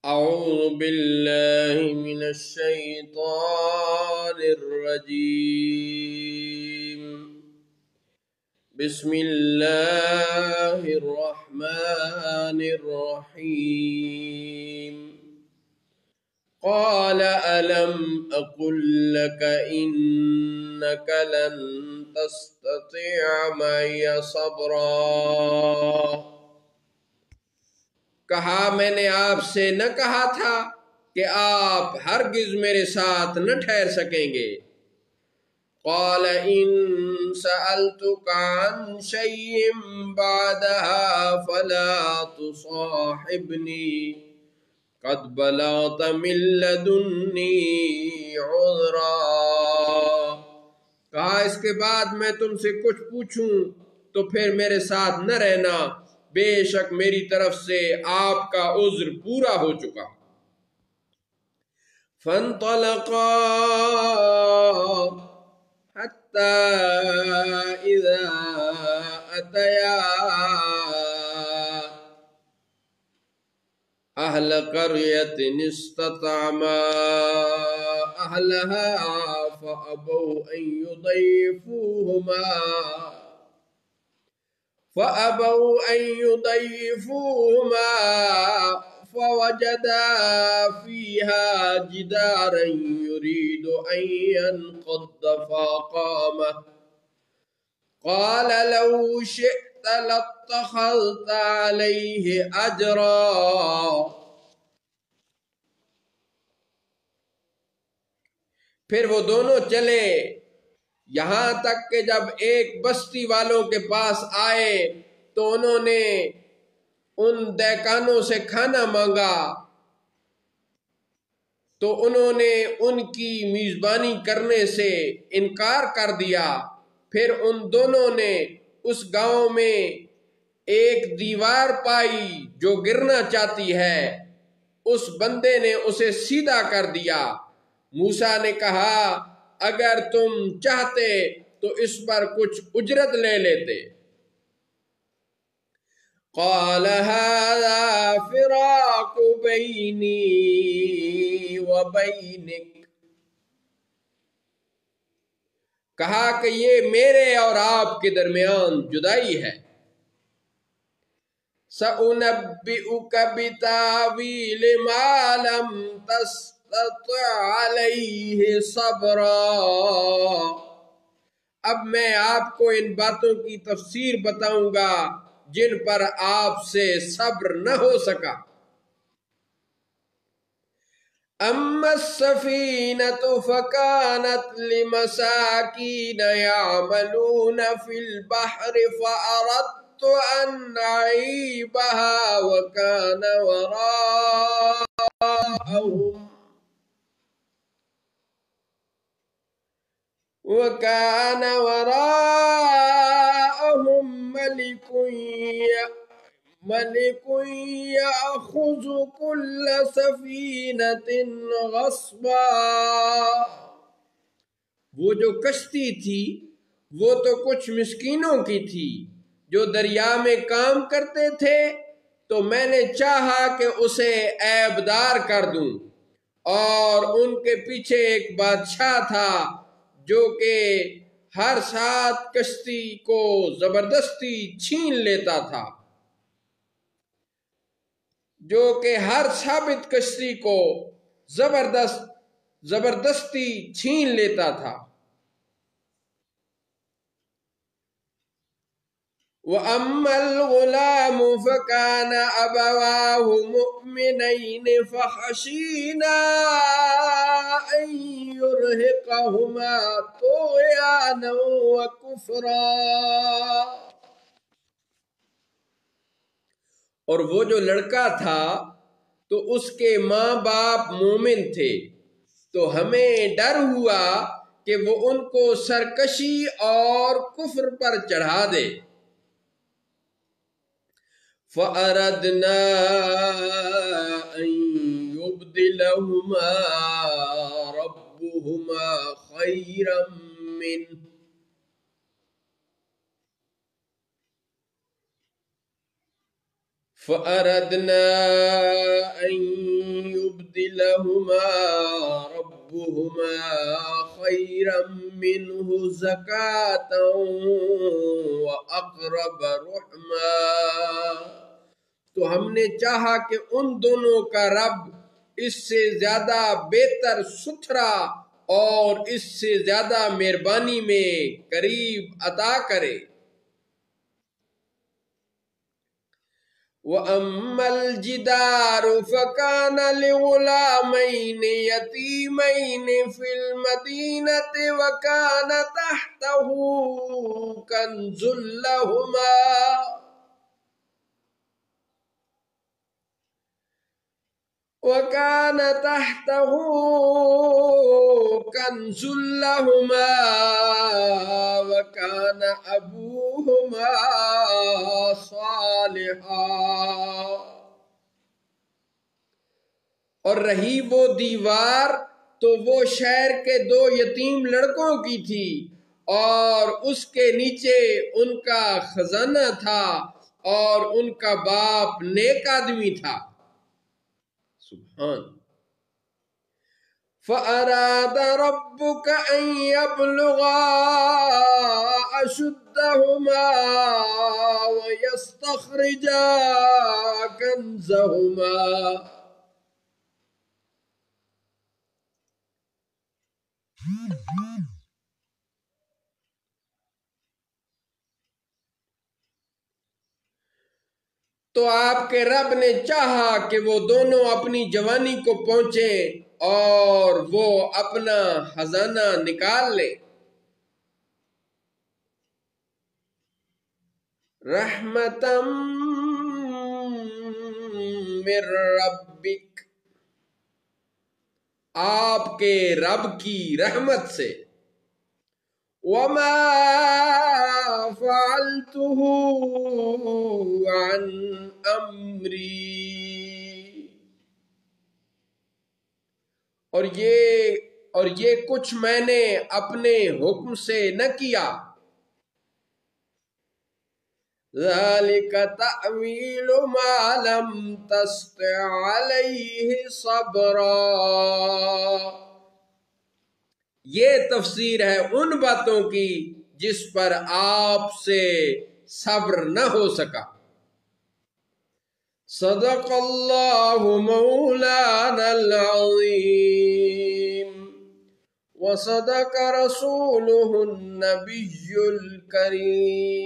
أعوذ بالله من الشيطان الرجيم. بسم الله الرحمن الرحيم. قال ألم أقل لك إنك لن تستطيع معي صبرا. کہا میں نے آپ سے نہ کہا تھا کہ آپ ہرگز میرے ساتھ نہ ٹھہر سکیں گے. قال ان سألتك عن شيء بعدها فلا تصاحبني قد بلغت من لدني عذرا. کہا اس کے بعد میں تم سے کچھ پوچھوں تو پھر میرے ساتھ نہ رہنا، بے شک میری طرف سے آپ کا عذر پورا ہو چکا. فانطلقا حتى إذا أتيا أهل قرية استطعما أهلها فأبوا أن يضيفوهما فوجدا فيها جدارا يريد أن ينقض فقامه. قال لو شئت لاتخذت عليه أجرا. پھر وہ دونوں چلے یہاں تک کہ جب ایک بستی والوں کے پاس آئے تو انہوں نے ان دیکانوں سے کھانا مانگا تو انہوں نے ان کی میزبانی کرنے سے انکار کر دیا. پھر ان دونوں نے اس گاؤں میں ایک دیوار پائی جو گرنا چاہتی ہے، اس بندے نے اسے سیدھا کر دیا. موسیٰ نے کہا اگر تم چاہتے تو اس پر کچھ اجرت لے لیتے. قال هذا فراق بيني وبينك. کہا کہ یہ میرے اور آپ کے درمیان جدائی ہے. سأنبئك بتاويل ما لم تستطع عليه صبرا. اب میں آپ کو ان باتوں کی تفسیر بتاؤں گا جن پر آپ سے صبر نہ ہو سکا. اما السفینة فكانت لمساکین يعملون في البحر فأردت أن أعيبها وكان وراءهم ملك يأخذ كل سفينة غصبا. وہ جو کشتی تھی وہ تو کچھ مسکینوں کی تھی جو دریا میں کام کرتے تھے، تو میں نے چاہا کہ اسے عیبدار کر دوں. اور ان کے پیچھے ایک بادشاہ تھا جو کہ ہر ساتھ کشتی کو زبردستی چھین لیتا تھا، جو کہ ہر ثابت کشتی کو زبردستی چھین لیتا تھا. وَأَمَّا الْغُلَامُ فَكَانَ أَبَوَاهُ مُؤْمِنَيْنِ فَخَشِينَا أَن يُرْهِقَهُمَا طُغْيَانًا وَكُفْرًا. اور وہ جو لڑکا تھا تو اس کے ماں باپ مومن تھے، تو ہمیں ڈر ہوا کہ وہ ان کو سرکشی اور کفر پر چڑھا دے. فَأَرَدْنَا أَن يُبْدِلَهُمَا رَبُّهُمَا خَيْرًا مِّنْهُ فَأَرَدْنَا أَن يبدلهما ربهما خيرا منه زكاة وأقرب رحما، تو ہم نے چاہا کہ ان دونوں کا رب اس سے زیادہ بہتر ستھرا اور اس سے زیادہ مہربانی میں قریب عطا کرے۔ وَأَمَّا الْجِدَارُ فَكَانَ لِغُلَامَيْنِ يَتِيمَيْنِ فِي الْمَدِينَةِ وَكَانَ تَحْتَهُ كَنْزٌ لَهُمَا وَكَانَ أَبُوهُمَا صَالِحًا، اور رہی وہ دیوار تو وہ شہر کے 2 یتیم لڑکوں کی تھی، اور اس کے نیچے ان کا خزانہ تھا، اور ان کا باپ نیک آدمی تھا۔ سبحان۔ فَأَرَادَ رَبُّكَ أَن يَبْلُغَا أَشُدَّهُمَا وَيَسْتَخْرِجَا كَنزَهُمَا، تو آپ کے رب نے چاہا کہ وہ دونوں اپنی جوانی کو پہنچیں اور وہ اپنا خزانہ نکال لیں۔ رحمتاً من ربک، آپ کے رب کی رحمت سے۔ وَمَا فَعَلْتُهُ عَنْ أَمْرِي، اور یہ کچھ میں نے اپنے حکم سے نہ کیا۔ ذَلِكَ تَأْوِيلُ مَا لَمْ تَسْطِع عَلَيْهِ صَبْرًا، یہ تفسیر ہے ان باتوں کی جس پر آپ سے صبر نہ ہو سکا۔ صدق اللہ مولانا العظیم وصدق رسولہ النبی الکریم۔